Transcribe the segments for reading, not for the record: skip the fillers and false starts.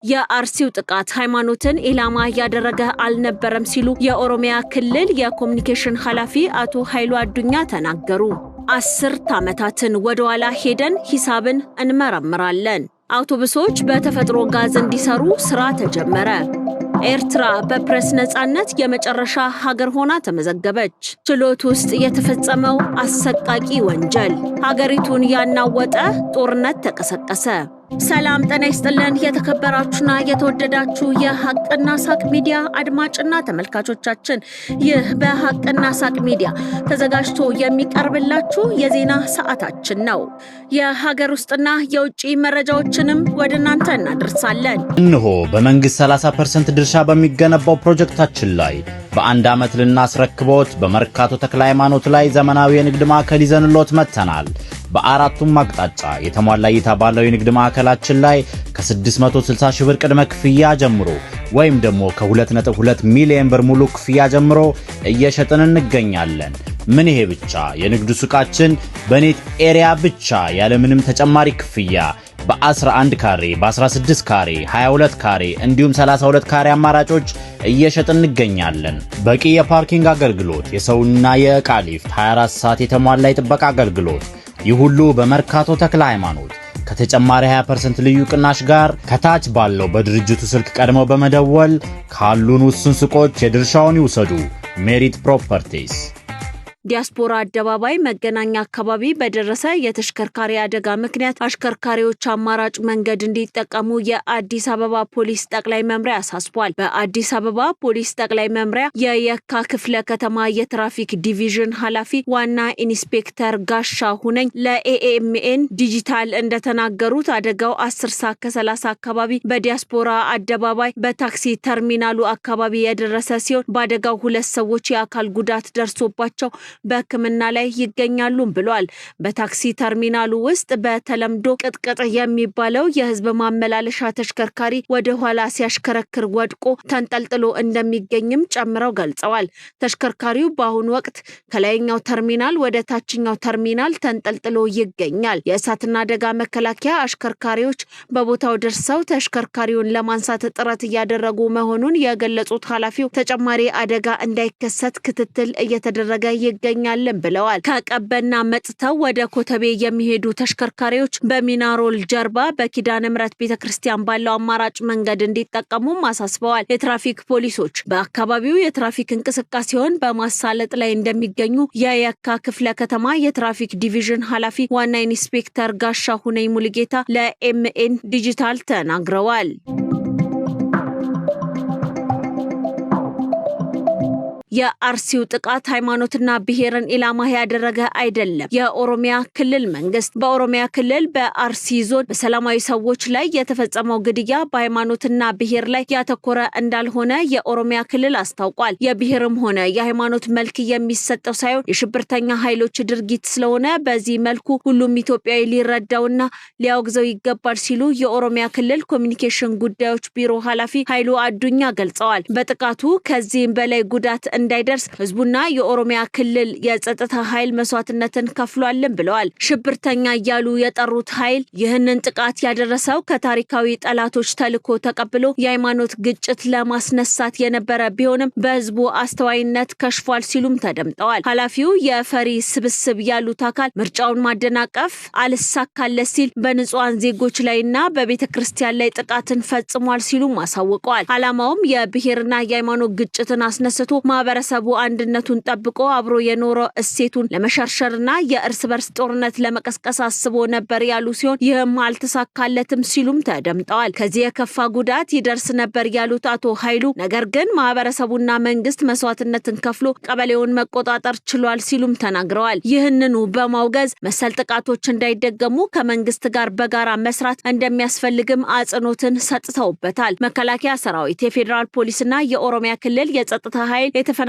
የአርሲው ጥቃት ሃይማኖትን ኢላማ ያደረገ አልነበረም ሲሉ የኦሮሚያ ክልል የኮሙኒኬሽን ኃላፊ አቶ ኃይሉ አዱኛ ተናገሩ። 10 ዓመታትን ወደ ኋላ ሄደን ሂሳብን እንመረምራለን። አውቶቡሶች በተፈጥሮ ጋዝ እንዲሰሩ ስራ ተጀመረ። ኤርትራ በፕሬስ ነጻነት የመጨረሻ ሀገር ሆና ተመዘገበች። ችሎት ውስጥ የተፈጸመው አሰቃቂ ወንጀል ሀገሪቱን ያናወጠ ጦርነት ተቀሰቀሰ። ሰላም ጤና ይስጥልን የተከበራችሁና የተወደዳችሁ የሐቅና ሳቅ ሚዲያ አድማጭና ተመልካቾቻችን፣ ይህ በሐቅና ሳቅ ሚዲያ ተዘጋጅቶ የሚቀርብላችሁ የዜና ሰዓታችን ነው። የሀገር ውስጥና የውጭ መረጃዎችንም ወደ እናንተ እናደርሳለን። እነሆ በመንግስት 30% ድርሻ በሚገነባው ፕሮጀክታችን ላይ በአንድ ዓመት ልናስረክቦት በመርካቶ ተክለ ሃይማኖት ላይ ዘመናዊ የንግድ ማዕከል ይዘንሎት መጥተናል። በአራቱም አቅጣጫ የተሟላ እይታ ባለው የንግድ ማዕከላችን ላይ ከ660 ሺህ ብር ቅድመ ክፍያ ጀምሮ ወይም ደግሞ ከ2.2 ሚሊዮን ብር ሙሉ ክፍያ ጀምሮ እየሸጥን እንገኛለን። ምን ይሄ ብቻ! የንግዱ ሱቃችን በኔት ኤሪያ ብቻ ያለምንም ተጨማሪ ክፍያ በ11 ካሬ፣ በ16 ካሬ፣ 22 ካሬ እንዲሁም 32 ካሬ አማራጮች እየሸጥን እንገኛለን። በቂ የፓርኪንግ አገልግሎት፣ የሰውና የዕቃ ሊፍት፣ 24 ሰዓት የተሟላ የጥበቃ አገልግሎት፣ ይህ ሁሉ በመርካቶ ተክለ ሃይማኖት ከተጨማሪ 20% ልዩ ቅናሽ ጋር ከታች ባለው በድርጅቱ ስልክ ቀድመው በመደወል ካሉን ውስን ሱቆች የድርሻውን ይውሰዱ። ሜሪት ፕሮፐርቲስ። ዲያስፖራ አደባባይ መገናኛ አካባቢ በደረሰ የተሽከርካሪ አደጋ ምክንያት አሽከርካሪዎች አማራጭ መንገድ እንዲጠቀሙ የአዲስ አበባ ፖሊስ ጠቅላይ መምሪያ አሳስቧል። በአዲስ አበባ ፖሊስ ጠቅላይ መምሪያ የየካ ክፍለ ከተማ የትራፊክ ዲቪዥን ኃላፊ ዋና ኢንስፔክተር ጋሻ ሁነኝ ለኤኤምኤን ዲጂታል እንደተናገሩት አደጋው 10 ሰዓት ከ30 አካባቢ በዲያስፖራ አደባባይ በታክሲ ተርሚናሉ አካባቢ የደረሰ ሲሆን በአደጋው 2 ሰዎች የአካል ጉዳት ደርሶባቸው በሕክምና ላይ ይገኛሉ ብሏል። በታክሲ ተርሚናሉ ውስጥ በተለምዶ ቅጥቅጥ የሚባለው የህዝብ ማመላለሻ ተሽከርካሪ ወደ ኋላ ሲያሽከረክር ወድቆ ተንጠልጥሎ እንደሚገኝም ጨምረው ገልጸዋል። ተሽከርካሪው በአሁኑ ወቅት ከላይኛው ተርሚናል ወደ ታችኛው ተርሚናል ተንጠልጥሎ ይገኛል። የእሳትና አደጋ መከላከያ አሽከርካሪዎች በቦታው ደርሰው ተሽከርካሪውን ለማንሳት ጥረት እያደረጉ መሆኑን የገለጹት ኃላፊው ተጨማሪ አደጋ እንዳይከሰት ክትትል እየተደረገ ይገኛልን ብለዋል። ከቀበና መጥተው ወደ ኮተቤ የሚሄዱ ተሽከርካሪዎች በሚናሮል ጀርባ በኪዳነ ምሕረት ቤተክርስቲያን ባለው አማራጭ መንገድ እንዲጠቀሙም አሳስበዋል። የትራፊክ ፖሊሶች በአካባቢው የትራፊክ እንቅስቃሴውን በማሳለጥ ላይ እንደሚገኙ የየካ ክፍለ ከተማ የትራፊክ ዲቪዥን ኃላፊ ዋና ኢንስፔክተር ጋሻ ሁነኝ ሙሉጌታ ለኤምኤን ዲጂታል ተናግረዋል። የአርሲው ጥቃት ሃይማኖትና ብሔርን ኢላማ ያደረገ አይደለም። የኦሮሚያ ክልል መንግስት በኦሮሚያ ክልል በአርሲ ዞን በሰላማዊ ሰዎች ላይ የተፈጸመው ግድያ በሃይማኖትና ብሔር ላይ ያተኮረ እንዳልሆነ የኦሮሚያ ክልል አስታውቋል። የብሔርም ሆነ የሃይማኖት መልክ የሚሰጠው ሳይሆን የሽብርተኛ ኃይሎች ድርጊት ስለሆነ በዚህ መልኩ ሁሉም ኢትዮጵያዊ ሊረዳውና ሊያወግዘው ይገባል ሲሉ የኦሮሚያ ክልል ኮሙኒኬሽን ጉዳዮች ቢሮ ኃላፊ ኃይሉ አዱኛ ገልጸዋል። በጥቃቱ ከዚህም በላይ ጉዳት እንዳይደርስ ህዝቡና የኦሮሚያ ክልል የጸጥታ ኃይል መስዋዕትነትን ከፍሏልን ብለዋል። ሽብርተኛ እያሉ የጠሩት ኃይል ይህንን ጥቃት ያደረሰው ከታሪካዊ ጠላቶች ተልዕኮ ተቀብሎ የሃይማኖት ግጭት ለማስነሳት የነበረ ቢሆንም በህዝቡ አስተዋይነት ከሽፏል ሲሉም ተደምጠዋል። ኃላፊው የፈሪ ስብስብ ያሉት አካል ምርጫውን ማደናቀፍ አልሳካለት ሲል በንጹሃን ዜጎች ላይና በቤተክርስቲያን ላይ ጥቃትን ፈጽሟል ሲሉም አሳውቀዋል። ዓላማውም የብሔርና የሃይማኖት ግጭትን አስነስቶ ማህበረሰቡ አንድነቱን ጠብቆ አብሮ የኖረ እሴቱን ለመሸርሸርና የእርስ በርስ ጦርነት ለመቀስቀስ አስቦ ነበር ያሉ ሲሆን ይህም አልተሳካለትም ሲሉም ተደምጠዋል። ከዚህ የከፋ ጉዳት ይደርስ ነበር ያሉት አቶ ኃይሉ ነገር ግን ማህበረሰቡና መንግስት መስዋዕትነትን ከፍሎ ቀበሌውን መቆጣጠር ችሏል ሲሉም ተናግረዋል። ይህንኑ በማውገዝ መሰል ጥቃቶች እንዳይደገሙ ከመንግስት ጋር በጋራ መስራት እንደሚያስፈልግም አጽንኦትን ሰጥተውበታል። መከላከያ ሰራዊት፣ የፌዴራል ፖሊስና የኦሮሚያ ክልል የጸጥታ ኃይል የተፈናቀሉ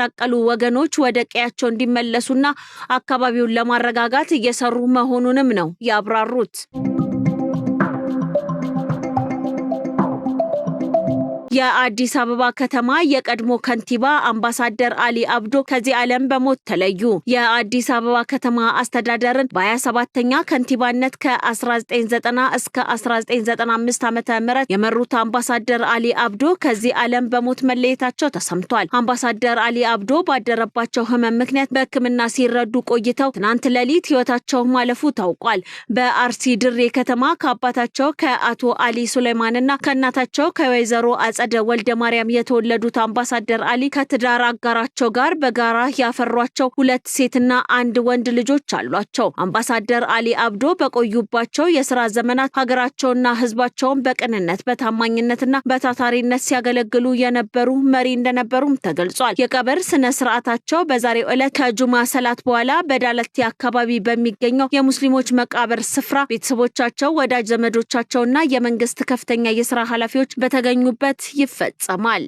ወገኖች ወደ ቀያቸው እንዲመለሱና አካባቢውን ለማረጋጋት እየሰሩ መሆኑንም ነው ያብራሩት። የአዲስ አበባ ከተማ የቀድሞ ከንቲባ አምባሳደር አሊ አብዶ ከዚህ ዓለም በሞት ተለዩ። የአዲስ አበባ ከተማ አስተዳደርን በ27ኛ ከንቲባነት ከ1990 እስከ 1995 ዓ.ም የመሩት አምባሳደር አሊ አብዶ ከዚህ ዓለም በሞት መለየታቸው ተሰምቷል። አምባሳደር አሊ አብዶ ባደረባቸው ህመም ምክንያት በሕክምና ሲረዱ ቆይተው ትናንት ሌሊት ህይወታቸው ማለፉ ታውቋል። በአርሲ ድሬ ከተማ ከአባታቸው ከአቶ አሊ ሱሌማንና ከእናታቸው ከወይዘሮ አጸደ ወልደ ማርያም የተወለዱት አምባሳደር አሊ ከትዳር አጋራቸው ጋር በጋራ ያፈሯቸው 2 ሴትና 1 ወንድ ልጆች አሏቸው። አምባሳደር አሊ አብዶ በቆዩባቸው የሥራ ዘመናት ሀገራቸውና ህዝባቸውን በቅንነት በታማኝነትና በታታሪነት ሲያገለግሉ የነበሩ መሪ እንደነበሩም ተገልጿል። የቀብር ስነ ስርዓታቸው በዛሬው ዕለት ከጁማ ሰላት በኋላ በዳለቲ አካባቢ በሚገኘው የሙስሊሞች መቃብር ስፍራ ቤተሰቦቻቸው፣ ወዳጅ ዘመዶቻቸውና የመንግስት ከፍተኛ የሥራ ኃላፊዎች በተገኙበት ይፈጸማል።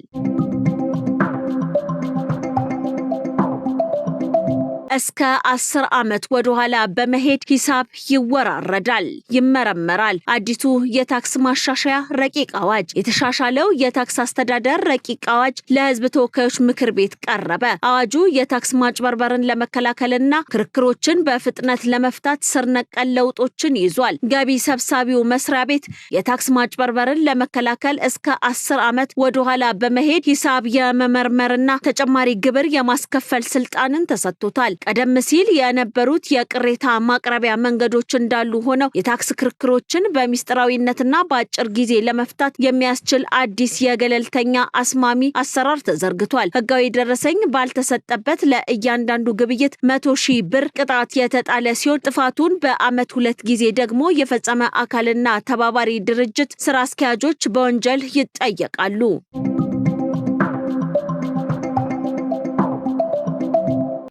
እስከ 10 ዓመት ወደ ኋላ በመሄድ ሂሳብ ይወራረዳል፣ ይመረመራል። አዲሱ የታክስ ማሻሻያ ረቂቅ አዋጅ። የተሻሻለው የታክስ አስተዳደር ረቂቅ አዋጅ ለህዝብ ተወካዮች ምክር ቤት ቀረበ። አዋጁ የታክስ ማጭበርበርን ለመከላከልና ክርክሮችን በፍጥነት ለመፍታት ስር ነቀል ለውጦችን ይዟል። ገቢ ሰብሳቢው መስሪያ ቤት የታክስ ማጭበርበርን ለመከላከል እስከ 10 ዓመት ወደ ኋላ በመሄድ ሂሳብ የመመርመርና ተጨማሪ ግብር የማስከፈል ስልጣንን ተሰጥቶታል። ቀደም ሲል የነበሩት የቅሬታ ማቅረቢያ መንገዶች እንዳሉ ሆነው የታክስ ክርክሮችን በሚስጥራዊነትና በአጭር ጊዜ ለመፍታት የሚያስችል አዲስ የገለልተኛ አስማሚ አሰራር ተዘርግቷል። ህጋዊ ደረሰኝ ባልተሰጠበት ለእያንዳንዱ ግብይት 100,000 ብር ቅጣት የተጣለ ሲሆን ጥፋቱን በዓመት 2 ጊዜ ደግሞ የፈጸመ አካልና ተባባሪ ድርጅት ስራ አስኪያጆች በወንጀል ይጠየቃሉ።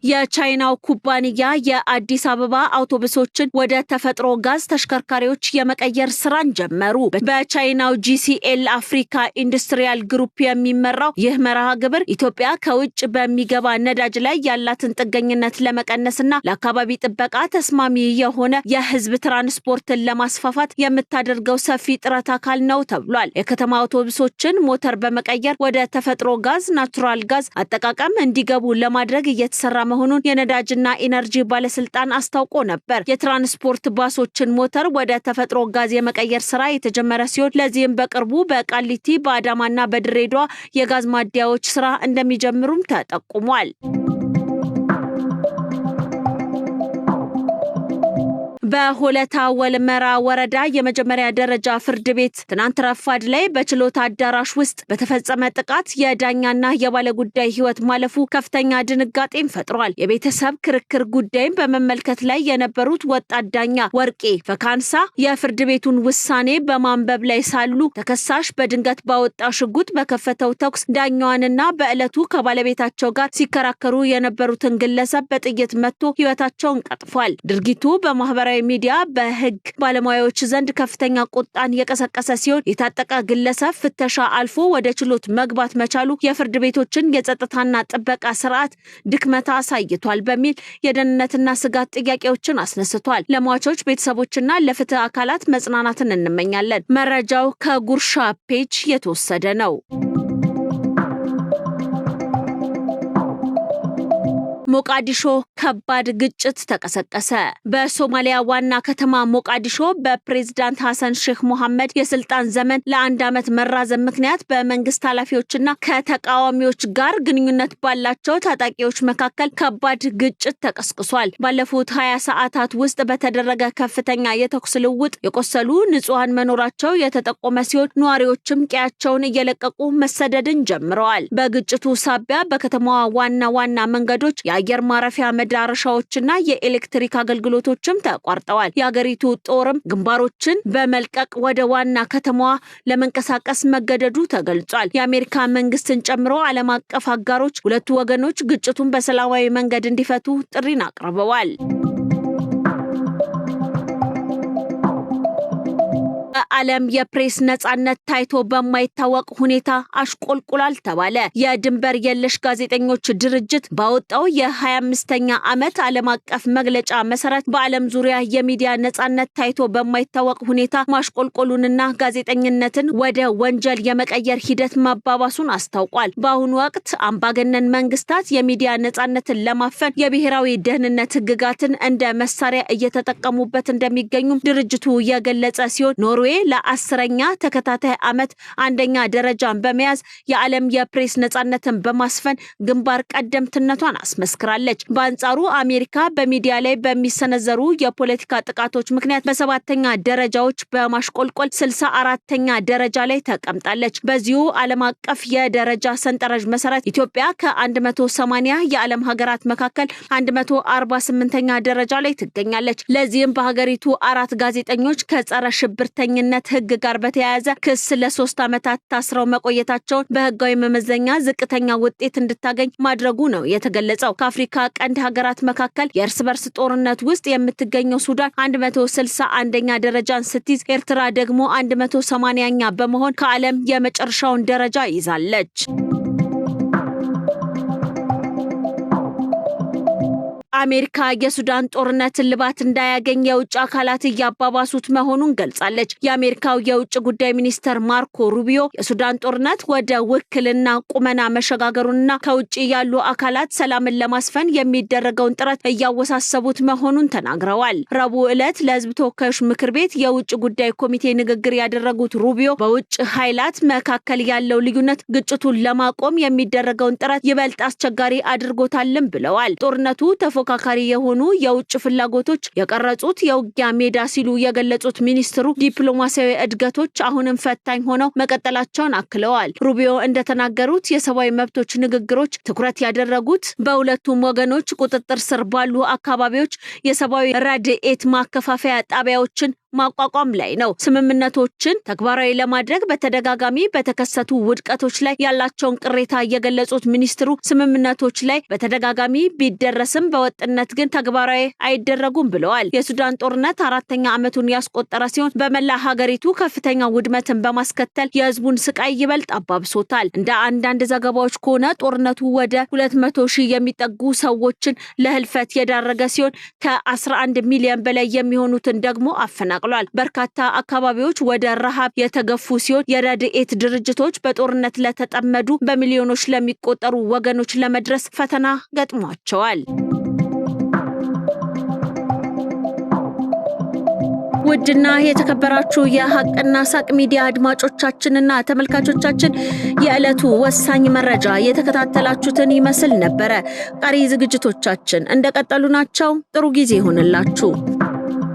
የቻይናው ኩባንያ የአዲስ አበባ አውቶቡሶችን ወደ ተፈጥሮ ጋዝ ተሽከርካሪዎች የመቀየር ስራን ጀመሩ። በቻይናው GCL አፍሪካ ኢንዱስትሪያል ግሩፕ የሚመራው ይህ መርሃ ግብር ኢትዮጵያ ከውጭ በሚገባ ነዳጅ ላይ ያላትን ጥገኝነት ለመቀነስና ለአካባቢ ጥበቃ ተስማሚ የሆነ የህዝብ ትራንስፖርትን ለማስፋፋት የምታደርገው ሰፊ ጥረት አካል ነው ተብሏል። የከተማ አውቶቡሶችን ሞተር በመቀየር ወደ ተፈጥሮ ጋዝ ናቹራል ጋዝ አጠቃቀም እንዲገቡ ለማድረግ እየተሰራ መሆኑን የነዳጅና ኢነርጂ ባለስልጣን አስታውቆ ነበር። የትራንስፖርት ባሶችን ሞተር ወደ ተፈጥሮ ጋዝ የመቀየር ስራ የተጀመረ ሲሆን ለዚህም በቅርቡ በቃሊቲ በአዳማና በድሬዳዋ የጋዝ ማደያዎች ስራ እንደሚጀምሩም ተጠቁሟል። በሆለታ ወልመራ ወረዳ የመጀመሪያ ደረጃ ፍርድ ቤት ትናንት ረፋድ ላይ በችሎት አዳራሽ ውስጥ በተፈጸመ ጥቃት የዳኛና የባለጉዳይ ህይወት ማለፉ ከፍተኛ ድንጋጤን ፈጥሯል። የቤተሰብ ክርክር ጉዳይን በመመልከት ላይ የነበሩት ወጣት ዳኛ ወርቄ ፈካንሳ የፍርድ ቤቱን ውሳኔ በማንበብ ላይ ሳሉ ተከሳሽ በድንገት ባወጣ ሽጉጥ በከፈተው ተኩስ ዳኛዋንና በዕለቱ ከባለቤታቸው ጋር ሲከራከሩ የነበሩትን ግለሰብ በጥይት መትቶ ህይወታቸውን ቀጥፏል። ድርጊቱ በማህበራዊ ሚዲያ በህግ ባለሙያዎች ዘንድ ከፍተኛ ቁጣን የቀሰቀሰ ሲሆን የታጠቀ ግለሰብ ፍተሻ አልፎ ወደ ችሎት መግባት መቻሉ የፍርድ ቤቶችን የጸጥታና ጥበቃ ስርዓት ድክመት አሳይቷል በሚል የደህንነትና ስጋት ጥያቄዎችን አስነስቷል። ለሟቾች ቤተሰቦችና ለፍትህ አካላት መጽናናትን እንመኛለን። መረጃው ከጉርሻ ፔጅ የተወሰደ ነው። ሞቃዲሾ ከባድ ግጭት ተቀሰቀሰ። በሶማሊያ ዋና ከተማ ሞቃዲሾ በፕሬዝዳንት ሐሰን ሼክ መሐመድ የስልጣን ዘመን ለ1 ዓመት መራዘም ምክንያት በመንግስት ኃላፊዎችና ከተቃዋሚዎች ጋር ግንኙነት ባላቸው ታጣቂዎች መካከል ከባድ ግጭት ተቀስቅሷል። ባለፉት 20 ሰዓታት ውስጥ በተደረገ ከፍተኛ የተኩስ ልውውጥ የቆሰሉ ንጹሃን መኖራቸው የተጠቆመ ሲሆን ነዋሪዎችም ቀያቸውን እየለቀቁ መሰደድን ጀምረዋል። በግጭቱ ሳቢያ በከተማዋ ዋና መንገዶች የአየር ማረፊያ መዳረሻዎችና የኤሌክትሪክ አገልግሎቶችም ተቋርጠዋል። የሀገሪቱ ጦርም ግንባሮችን በመልቀቅ ወደ ዋና ከተማዋ ለመንቀሳቀስ መገደዱ ተገልጿል። የአሜሪካ መንግስትን ጨምሮ ዓለም አቀፍ አጋሮች ሁለቱ ወገኖች ግጭቱን በሰላማዊ መንገድ እንዲፈቱ ጥሪን አቅርበዋል። የዓለም የፕሬስ ነጻነት ታይቶ በማይታወቅ ሁኔታ አሽቆልቁላል ተባለ። የድንበር የለሽ ጋዜጠኞች ድርጅት ባወጣው የ25ኛ ዓመት ዓለም አቀፍ መግለጫ መሰረት በዓለም ዙሪያ የሚዲያ ነጻነት ታይቶ በማይታወቅ ሁኔታ ማሽቆልቆሉንና ጋዜጠኝነትን ወደ ወንጀል የመቀየር ሂደት ማባባሱን አስታውቋል። በአሁኑ ወቅት አምባገነን መንግስታት የሚዲያ ነጻነትን ለማፈን የብሔራዊ ደህንነት ህግጋትን እንደ መሳሪያ እየተጠቀሙበት እንደሚገኙ ድርጅቱ የገለጸ ሲሆን ኖርዌይ ለ10ኛ ተከታታይ ዓመት አንደኛ ደረጃን በመያዝ የዓለም የፕሬስ ነጻነትን በማስፈን ግንባር ቀደምትነቷን አስመስክራለች። በአንጻሩ አሜሪካ በሚዲያ ላይ በሚሰነዘሩ የፖለቲካ ጥቃቶች ምክንያት በ7ኛ ደረጃዎች በማሽቆልቆል 64ኛ ደረጃ ላይ ተቀምጣለች። በዚሁ ዓለም አቀፍ የደረጃ ሰንጠረዥ መሰረት ኢትዮጵያ ከ180 የዓለም ሀገራት መካከል 148ኛ ደረጃ ላይ ትገኛለች። ለዚህም በሀገሪቱ 4 ጋዜጠኞች ከጸረ ሽብርተኝነት ህግ ጋር በተያያዘ ክስ ለ3 ዓመታት ታስረው መቆየታቸውን በህጋዊ መመዘኛ ዝቅተኛ ውጤት እንድታገኝ ማድረጉ ነው የተገለጸው። ከአፍሪካ ቀንድ ሀገራት መካከል የእርስ በርስ ጦርነት ውስጥ የምትገኘው ሱዳን 161ኛ ደረጃን ስትይዝ፣ ኤርትራ ደግሞ 180ኛ በመሆን ከዓለም የመጨረሻውን ደረጃ ይዛለች። አሜሪካ የሱዳን ጦርነት ልባት እንዳያገኝ የውጭ አካላት እያባባሱት መሆኑን ገልጻለች። የአሜሪካው የውጭ ጉዳይ ሚኒስተር ማርኮ ሩቢዮ የሱዳን ጦርነት ወደ ውክልና ቁመና መሸጋገሩንና ከውጭ ያሉ አካላት ሰላምን ለማስፈን የሚደረገውን ጥረት እያወሳሰቡት መሆኑን ተናግረዋል። ረቡዕ ዕለት ለህዝብ ተወካዮች ምክር ቤት የውጭ ጉዳይ ኮሚቴ ንግግር ያደረጉት ሩቢዮ በውጭ ኃይላት መካከል ያለው ልዩነት ግጭቱን ለማቆም የሚደረገውን ጥረት ይበልጥ አስቸጋሪ አድርጎታልም ብለዋል። ጦርነቱ ተፎካካሪ የሆኑ የውጭ ፍላጎቶች የቀረጹት የውጊያ ሜዳ ሲሉ የገለጹት ሚኒስትሩ ዲፕሎማሲያዊ እድገቶች አሁንም ፈታኝ ሆነው መቀጠላቸውን አክለዋል። ሩቢዮ እንደተናገሩት የሰብአዊ መብቶች ንግግሮች ትኩረት ያደረጉት በሁለቱም ወገኖች ቁጥጥር ስር ባሉ አካባቢዎች የሰብአዊ ረድኤት ማከፋፈያ ጣቢያዎችን ማቋቋም ላይ ነው። ስምምነቶችን ተግባራዊ ለማድረግ በተደጋጋሚ በተከሰቱ ውድቀቶች ላይ ያላቸውን ቅሬታ የገለጹት ሚኒስትሩ ስምምነቶች ላይ በተደጋጋሚ ቢደረስም በወጥነት ግን ተግባራዊ አይደረጉም ብለዋል። የሱዳን ጦርነት 4ኛ ዓመቱን ያስቆጠረ ሲሆን በመላ ሀገሪቱ ከፍተኛ ውድመትን በማስከተል የህዝቡን ስቃይ ይበልጥ አባብሶታል። እንደ አንዳንድ ዘገባዎች ከሆነ ጦርነቱ ወደ 200,000 የሚጠጉ ሰዎችን ለህልፈት የዳረገ ሲሆን ከ11 ሚሊዮን በላይ የሚሆኑትን ደግሞ አፈናቅሏል። በርካታ አካባቢዎች ወደ ረሃብ የተገፉ ሲሆን የረድኤት ድርጅቶች በጦርነት ለተጠመዱ በሚሊዮኖች ለሚቆጠሩ ወገኖች ለመድረስ ፈተና ገጥሟቸዋል። ውድና የተከበራችሁ የሀቅና ሳቅ ሚዲያ አድማጮቻችንና ተመልካቾቻችን የዕለቱ ወሳኝ መረጃ የተከታተላችሁትን ይመስል ነበረ። ቀሪ ዝግጅቶቻችን እንደቀጠሉ ናቸው። ጥሩ ጊዜ ይሁንላችሁ።